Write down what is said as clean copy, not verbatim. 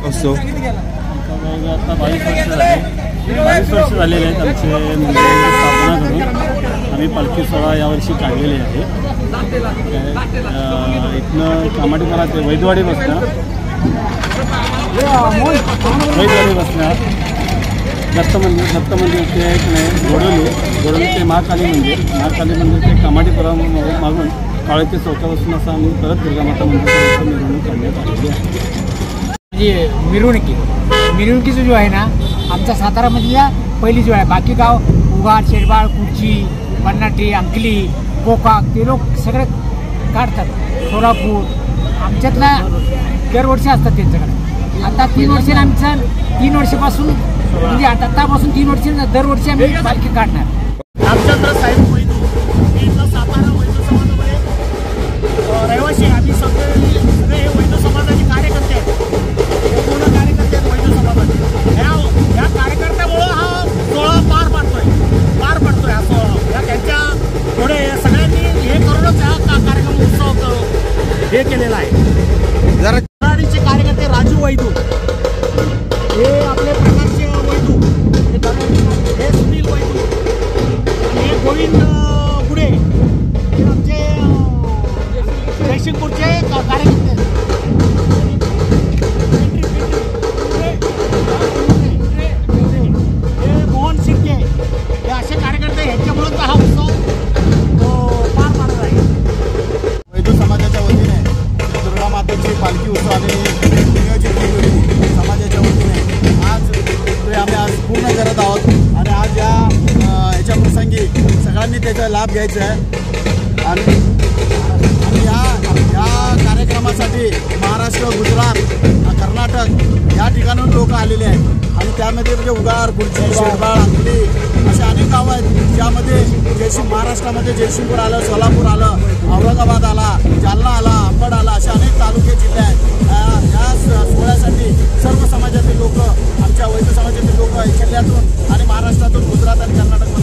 असो आता 22 वर्ष झालेले आहेत आमचे मंदिराची स्थापना करून आम्ही पालखी सोहळा यावर्षी काढलेले आहे। इथनं कामाटीपाडा ते वैदवाडी बसणार दत्त मंदिर ते एक नाही गोडोली ते महाकाली मंदिर ते कामाटीपाडा मागून काळेच्या चौकापासून असं आम्ही परत दुर्गामाता मंदिराची मिरवणूक करण्यात आलेली आहे। मिरवणुकीचं जो आहे ना आमचा सातारामधल्या पहिली जो आहे, बाकी गाव उगाड, शेरबाळ, कुर्ची, पन्नाटी, अंकली, कोकाक ते लोक सगळे काढतात। सोलापूर आमच्यातला दरवर्षी असतात त्यांच्याकडे। आता 3 वर्ष आमचं 3 वर्षापासून म्हणजे आतापासून 3 वर्ष दरवर्षी आम्ही पालखी काढणार। आमच्याकडे साहेब वैदू सातारा वैदू समाजामध्ये रहिवासी आम्ही सगळे वैदू समाजाचे कार्यकर्ते आहेत। पूर्ण कार्यकर्ते आहेत वैदू समाजाचे। ह्या कार्यकर्त्यामुळं हा सोहळा पार पडतोय हा सोहळा। त्यांच्या थोडे सगळ्यांनी हे करूनच हा कार्यक्रम उत्सव हे केलेला आहे। जरा कार्यकर्ते राजू वैदू हे आपले प्रकाश वैदू, हे सुनील वैदू, हे गोविंद गुडे हे आमचे जयसिंगपूरचे कार्यकर्ते। हे मोहन शिर्के हे असे कार्यकर्ते ह्यांच्यामुळे हा उत्सव पार पाडत आहे। वैदू समाजाच्या वतीने दुर्गा मातेची पालखी उत्सव आणि नियोजित केलेली समाजाच्या वतीने आम्ही पूर्ण करत आहोत आणि आज याच्या प्रसंगी सगळ्यांनी त्याचा लाभ घ्यायचा आहे। आणि या कार्यक्रमासाठी महाराष्ट्र, गुजरात, कर्नाटक या ठिकाणून लोक आलेले आहेत आणि त्यामध्ये म्हणजे उगार, कुर्ची, शेरबाळ, अंकली असे अनेक गावं आहेत ज्यामध्ये महाराष्ट्रामध्ये जयसिंगपूर आलं, सोलापूर आलं, औरंगाबाद आला, जालना आला, अंबड आला, असे अनेक तालुके जिल्हे आहेत। या सोहळ्यासाठी सर्व समाजातील लोक, आमच्या वैद्य समाजातील लोक जिल्ह्यातून आणि महाराष्ट्रातून, गुजरात आणि कर्नाटक